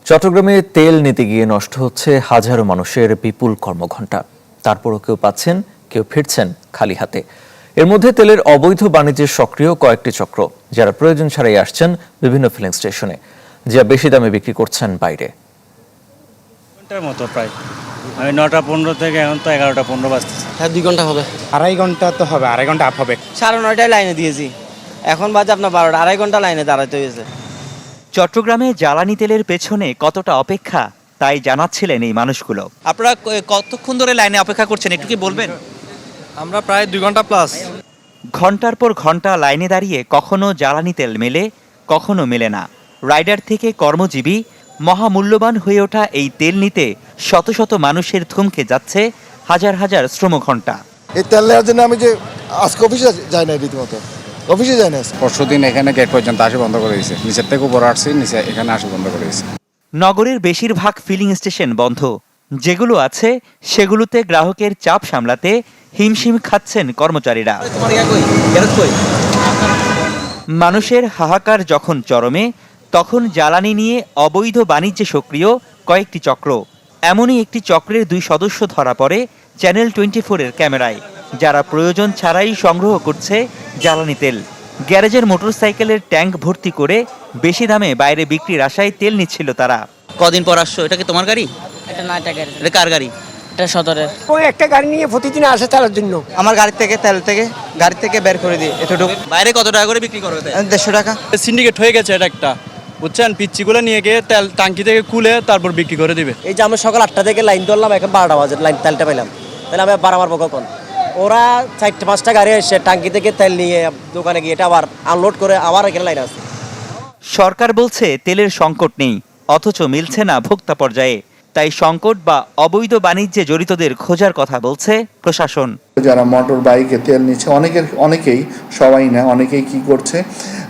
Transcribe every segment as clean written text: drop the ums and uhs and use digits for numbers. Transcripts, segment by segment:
চট্টগ্রামে তেল নিতে গিয়ে নষ্ট হচ্ছে হাজারো মানুষের বিপুল কর্মঘণ্টা। তারপরও কেউ পাচ্ছেন, কেউ ফিরছেন খালি হাতে। এর মধ্যে তেলের অবৈধ বাণিজ্যের সক্রিয় কয়েকটি চক্র, যারা প্রয়োজন ছাড়াই আসছেন বিভিন্ন ফিলিং স্টেশনে, যা বেশি দামে বিক্রি করছেন বাইরে। ঘন্টার মতো প্রায়, আমি 9:15 থেকে এখন তো 11:15 বাজতেছে। হ্যাঁ 2 ঘন্টা হবে। 2.5 ঘন্টা তো হবে, 2.5 ঘন্টা আপ হবে। 9:30টায় লাইনে দিয়েছি, এখন বাজে আপনার 12টা, 2.5 ঘন্টা লাইনে দাঁড়াতে হয়েছে। চট্টগ্রামে জ্বালানি তেলের পেছনে কতটা অপেক্ষা তাই জানাচ্ছিলেন এই মানুষগুলো। আপনারা কতক্ষণ ধরে লাইনে অপেক্ষা করছেন একটু কি বলবেন? আমরা প্রায় 2 ঘন্টা প্লাস। ঘন্টার পর ঘন্টা লাইনে দাঁড়িয়ে কখনো জ্বালানি তেল মেলে, কখনো মেলে না। রাইডার থেকে কর্মজীবী, মহামূল্যবান হয়ে ওঠা এই তেল নিতে শত শত মানুষের থমকে যাচ্ছে হাজার হাজার শ্রমঘণ্টা। এই তেল নেওয়ার জন্য আমি যে আজকে অফিসে যাই না, রীতিমতো অফিসে যাই না। পরশুদিন এখানে গেট পর্যন্ত আসে বন্ধ করে দিয়েছে, নিচের থেকে উপর আসছি, নিচে এখানে আসে বন্ধ করে দিয়েছে। নগরের বেশিরভাগ ফিলিং স্টেশন বন্ধ। যেগুলো আছে সেগুলোতে গ্রাহকের চাপ সামলাতে হিমশিম খাচ্ছেন কর্মচারীরা। মানুষের হাহাকার যখন চরমে, তখন জ্বালানি নিয়ে অবৈধ বাণিজ্যে সক্রিয় কয়েকটি চক্র। এমনই একটি চক্রের 2 সদস্য ধরা পড়ে চ্যানেল 24-এর ক্যামেরায়, যারা প্রয়োজন ছাড়াই সংগ্রহ করছে জ্বালানি তেল। গ্যারেজের মোটরসাইকেলের ট্যাঙ্ক ভর্তি করে বেশি দামে বাইরে বিক্রির আশায় তেল নিচ্ছিল তারা। কদিন পর আসছো? এটা কি তোমার গাড়ি? এটা না, এটা গাড়ি, এটা কার গাড়ি? এটা সদরের। ওই একটা গাড়ি নিয়ে প্রতিদিন আসে তেলের জন্য। আমার গাড়ি থেকে তেল থেকে গাড়ি থেকে বের করে দিই এতটুকু। বাইরে কত টাকা করে বিক্রি করবে? 150 টাকা। সিন্ডিকেট হয়ে গেছে এটা একটা, বুঝছেন? পিচ্চিগুলো নিয়ে গিয়ে তেল টাঙ্কি থেকে খুলে তারপর বিক্রি করে দিবে। এই যে আমি সকাল 8টা থেকে লাইন ধরলাম, এখন 12টা বাজে লাইন তেলটা পেলাম, তাহলে আমি বাড়াবার কখন? ওরা 4-5টা গাড়ি এসে টাঙ্কি থেকে তেল নিয়ে দোকানে গিয়ে এটা আবার আনলোড করে আবার এখানে লাইন আসছে। সরকার বলছে তেলের সংকট নেই, অথচ মিলছে না ভোক্তা পর্যায়ে। তাই সংকট বা অবৈধ বাণিজ্যে জড়িতদের খোঁজার কথা বলছে প্রশাসন। যারা মোটর বাইকে তেল নিচ্ছে, অনেকেই, সবাই না, অনেকেই কি করছে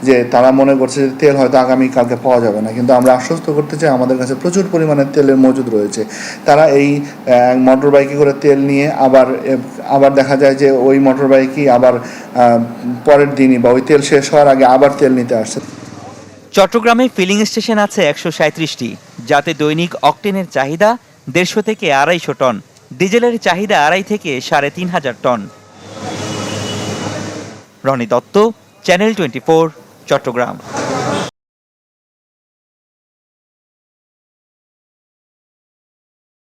যে তারা মনে করছে যে তেল হয়তো আগামীকালকে পাওয়া যাবে না, কিন্তু আমরা আশ্বস্ত করতে চাই আমাদের কাছে প্রচুর পরিমাণে তেলের মজুদ রয়েছে। তারা এই মোটর বাইকে করে তেল নিয়ে আবার দেখা যায় যে ওই মোটর বাইকই আবার পরের দিনই বা ওই তেল শেষ হওয়ার আগে আবার তেল নিতে আসছে। চট্টগ্রামে ফিলিং স্টেশন আছে 137টি, যাতে দৈনিক অকটেনের চাহিদা 150 থেকে 250 টন, ডিজেলের চাহিদা 2.5 থেকে 3,500 টন। রনি দত্ত, চ্যানেল 24, চট্টগ্রাম।